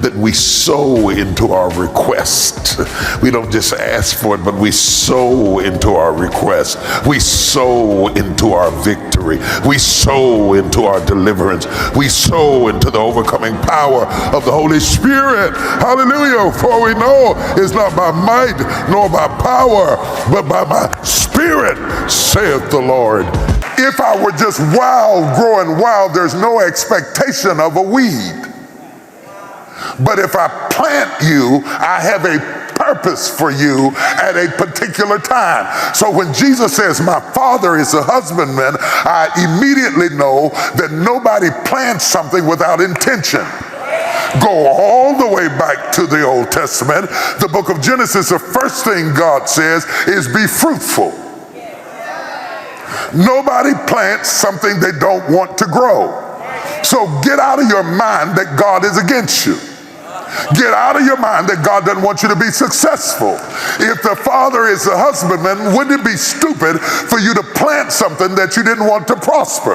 that we sow into our request. We don't just ask for it, but we sow into our request. We sow into our victory. We sow into our deliverance. We sow into the overcoming power of the Holy Spirit. Hallelujah. For we know it's not by might nor by power, but by my Spirit, saith the Lord. If I were just wild, growing wild, there's no expectation of a weed. But if I plant you, I have a purpose for you at a particular time. So when Jesus says, my Father is a husbandman, I immediately know that nobody plants something without intention. Go all the way back to the Old Testament. The book of Genesis, the first thing God says is be fruitful. Nobody plants something they don't want to grow. So get out of your mind that God is against you. Get out of your mind that God doesn't want you to be successful. If the Father is the husbandman, wouldn't it be stupid for you to plant something that you didn't want to prosper?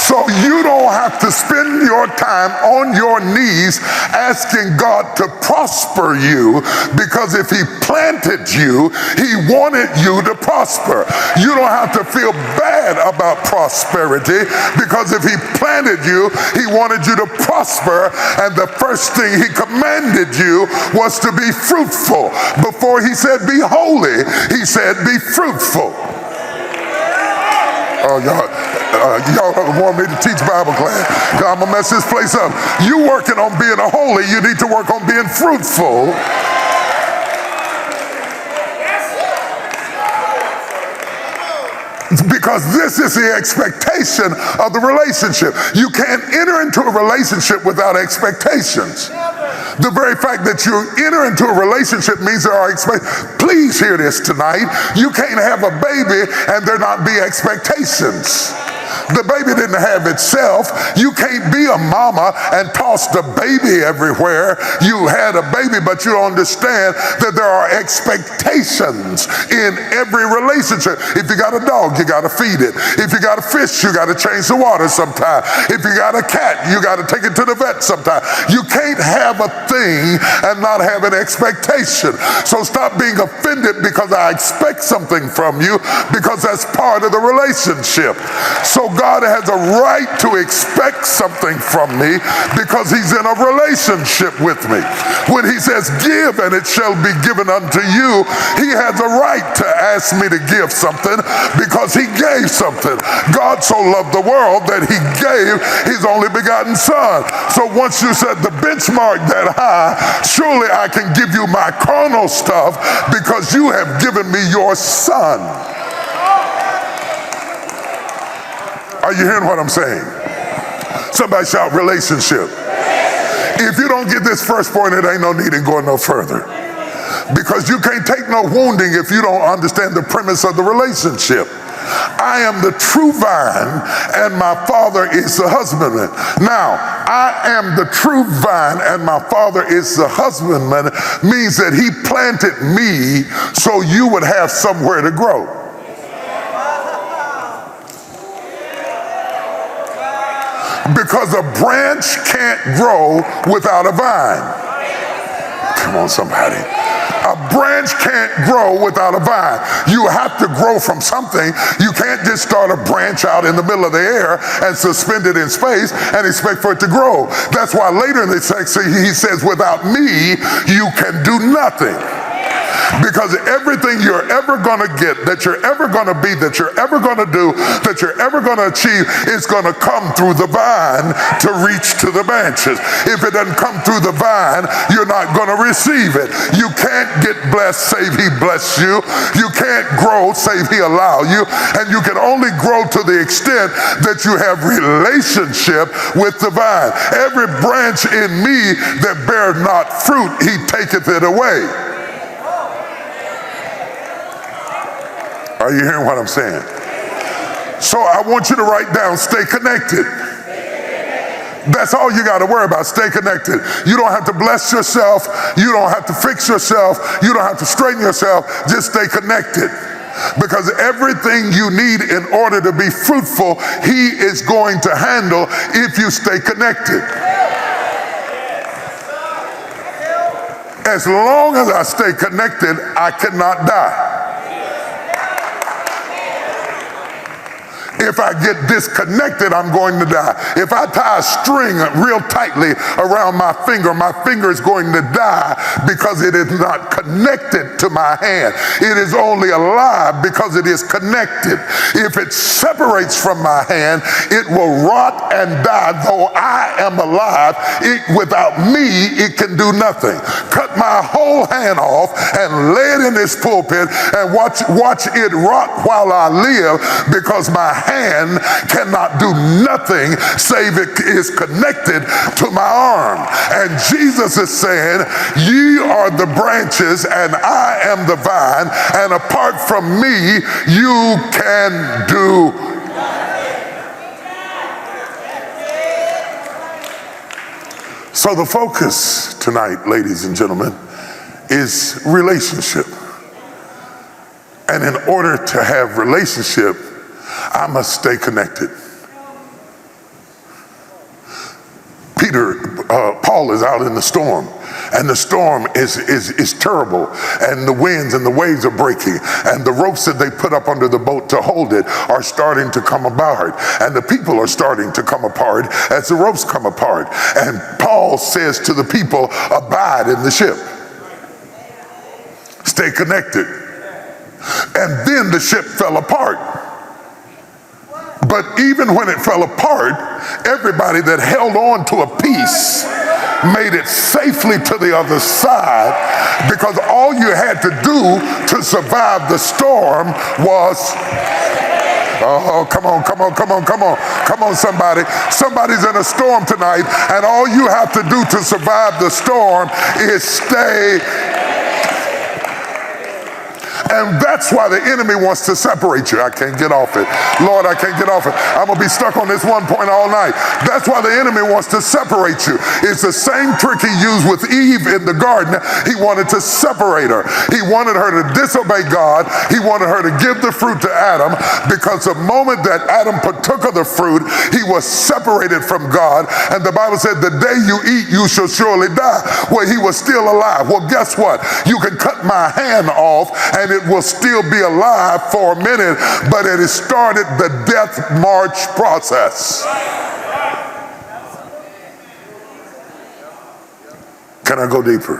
So you don't have to spend your time on your knees asking God to prosper you, because if he planted you, he wanted you to prosper. You don't have to feel bad about prosperity, because if he planted you, he wanted you to prosper, and the first thing he commanded you was to be fruitful. Before he said be holy, he said be fruitful. Oh, y'all want me to teach Bible class? I'm gonna mess this place up. You working on being a holy, you need to work on being fruitful. Because this is the expectation of the relationship. You can't enter into a relationship without expectations. The very fact that you enter into a relationship means there are expectations. Please hear this tonight. You can't have a baby and there not be expectations. The baby didn't have itself. You can't be a mama and toss the baby everywhere. You had a baby, but you don't understand that there are expectations in every relationship. If you got a dog, you got to feed it. If you got a fish, you got to change the water sometime. If you got a cat, you got to take it to the vet sometime. You can't have a thing and not have an expectation. So stop being offended because I expect something from you, because that's part of the relationship. So God has a right to expect something from me because he's in a relationship with me. When he says give and it shall be given unto you, he has a right to ask me to give something because he gave something. God so loved the world that he gave his only begotten son. So once you set the benchmark that high, surely I can give you my carnal stuff because you have given me your son. Are you hearing what I'm saying? Somebody shout relationship. If you don't get this first point, it ain't no need in going no further. Because you can't take no wounding if you don't understand the premise of the relationship. I am the true vine and my Father is the husbandman. Now, I am the true vine and my Father is the husbandman means that he planted me so you would have somewhere to grow. Because a branch can't grow without a vine. Come on, somebody. A branch can't grow without a vine. You have to grow from something. You can't just start a branch out in the middle of the air and suspend it in space and expect for it to grow. That's why later in the text he says, without me, you can do nothing. Because everything you're ever going to get, that you're ever going to be, that you're ever going to do, that you're ever going to achieve is going to come through the vine to reach to the branches. If it doesn't come through the vine, you're not going to receive it. You can't get blessed save he bless you. You can't grow save he allow you. And you can only grow to the extent that you have relationship with the vine. Every branch in me that bear not fruit, he taketh it away. Are you hearing what I'm saying? So I want you to write down, stay connected. That's all you got to worry about, stay connected. You don't have to bless yourself. You don't have to fix yourself. You don't have to straighten yourself. Just stay connected. Because everything you need in order to be fruitful, he is going to handle if you stay connected. As long as I stay connected, I cannot die. If I get disconnected, I'm going to die. If I tie a string real tightly around my finger is going to die because it is not connected to my hand. It is only alive because it is connected. If it separates from my hand, it will rot and die. Though I am alive, without me, it can do nothing. Cut my whole hand off and lay it in this pulpit and watch it rot while I live, because my hand cannot do nothing save it is connected to my arm. And Jesus is saying, ye are the branches and I am the vine, and apart from me you can do nothing. So the focus tonight, ladies and gentlemen, is relationship. And in order to have relationship, I must stay connected. Paul is out in the storm, and the storm is terrible, and the winds and the waves are breaking, and the ropes that they put up under the boat to hold it are starting to come apart, and the people are starting to come apart as the ropes come apart. And Paul says to the people, abide in the ship. Stay connected. And then the ship fell apart. But even when it fell apart, everybody that held on to a piece made it safely to the other side, because all you had to do to survive the storm was, oh, come on, somebody. Somebody's in a storm tonight, and all you have to do to survive the storm is stay. And that's why the enemy wants to separate you. I can't get off it. Lord, I can't get off it. I'm going to be stuck on this one point all night. That's why the enemy wants to separate you. It's the same trick he used with Eve in the garden. He wanted to separate her. He wanted her to disobey God. He wanted her to give the fruit to Adam, because the moment that Adam partook of the fruit, he was separated from God. And the Bible said, the day you eat, you shall surely die. Well, he was still alive. Well, guess what? You can cut my hand off and it will still be alive for a minute, but it has started the death march process. Can I go deeper?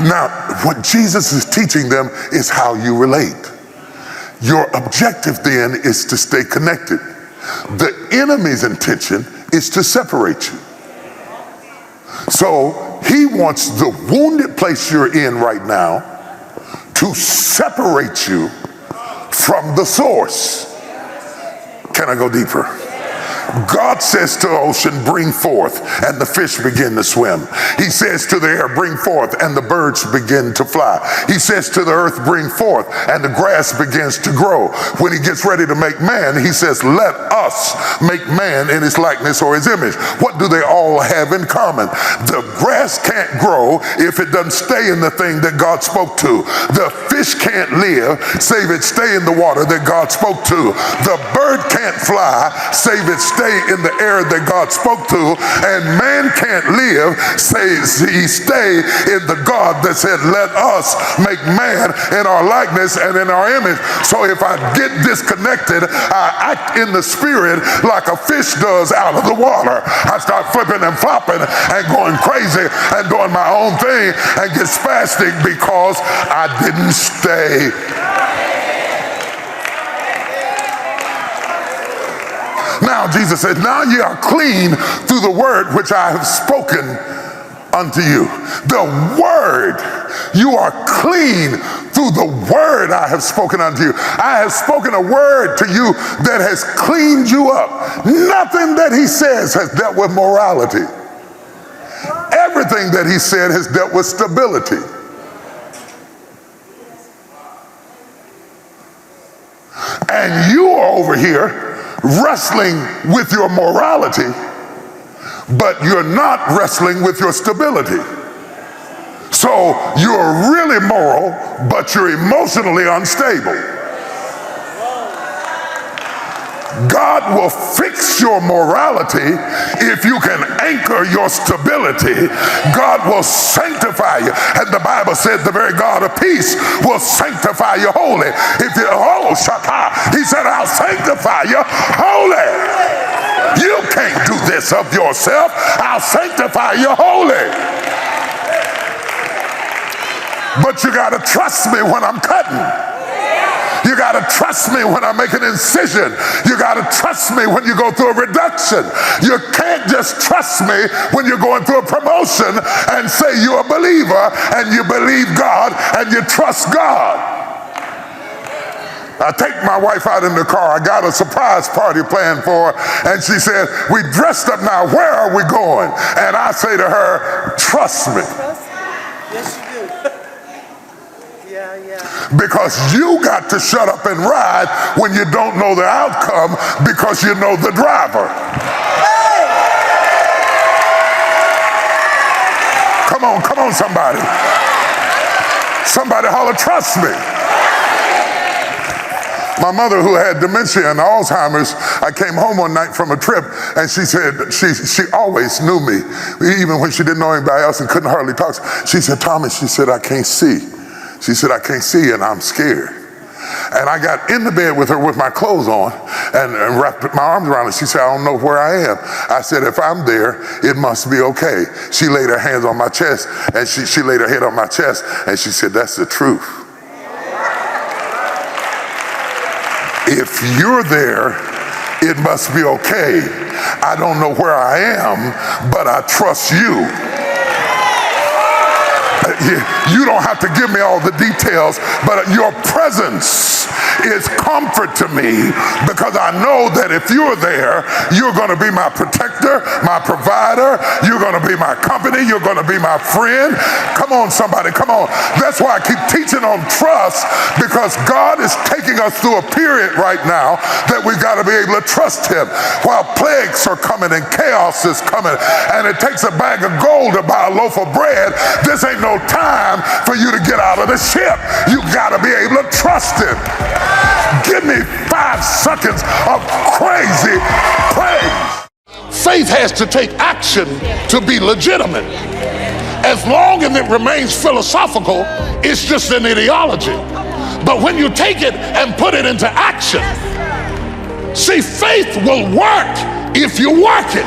Now, what Jesus is teaching them is how you relate. Your objective then is to stay connected. The enemy's intention is to separate you. So he wants the wounded place you're in right now to separate you from the source. Can I go deeper? God says to the ocean, bring forth, and the fish begin to swim. He says to the air, bring forth, and the birds begin to fly. He says to the earth, bring forth, and the grass begins to grow. When he gets ready to make man, he says, let us make man in his likeness or his image. What do they all have in common? The grass can't grow if it doesn't stay in the thing that God spoke to. The fish can't live save it stay in the water that God spoke to. The bird can't fly save it stay in the air that God spoke to, and man can't live save he stay in the God that said, let us make man in our likeness and in our image. So if I get disconnected, I act in the spirit like a fish does out of the water. I start flipping and flopping and going crazy and doing my own thing and get spastic because I didn't stay. Now Jesus said, now ye are clean through the word which I have spoken unto you. The word, you are clean through the word I have spoken unto you. I have spoken a word to you that has cleaned you up. Nothing that he says has dealt with morality. Everything that he said has dealt with stability. And you are over here wrestling with your morality, but you're not wrestling with your stability. So you're really moral, but you're emotionally unstable. God will fix your morality if you can anchor your stability. God will sanctify you. And the Bible said the very God of peace will sanctify you holy. If you, he said, I'll sanctify you holy. You can't do this of yourself. I'll sanctify you holy. But you got to trust me when I'm cutting. You got to trust me when I make an incision. You got to trust me when you go through a reduction. You can't just trust me when you're going through a promotion and say you're a believer and you believe God and you trust God. I take my wife out in the car. I got a surprise party planned for her, and she said, we dressed up now. Where are we going? And I say to her, trust me. Yes, you do. Because you got to shut up and ride when you don't know the outcome because you know the driver. Come on, somebody. Somebody holler, trust me. My mother, who had dementia and Alzheimer's, I came home one night from a trip, and she said, she always knew me, even when she didn't know anybody else and couldn't hardly talk. She said, Tommy, she said, I can't see. She said, I can't see and I'm scared. And I got in the bed with her with my clothes on and wrapped my arms around her. She said, I don't know where I am. I said, if I'm there, it must be okay. She laid her hands on my chest, and she laid her head on my chest, and she said, that's the truth. If you're there, it must be okay. I don't know where I am, but I trust you. You don't have to give me all the details, but your presence is comfort to me because I know that if you're there, you're going to be my protector, my provider, you're going to be my company, you're going to be my friend. Come on, somebody, come on. That's why I keep teaching on trust, because God is taking us through a period right now that we've got to be able to trust him. While plagues are coming and chaos is coming and it takes a bag of gold to buy a loaf of bread, this ain't no time for you to get out of the ship. You got to be able to trust him. Give me 5 seconds of crazy praise. Faith has to take action to be legitimate. As long as it remains philosophical, it's just an ideology. But when you take it and put it into action, see, faith will work if you work it.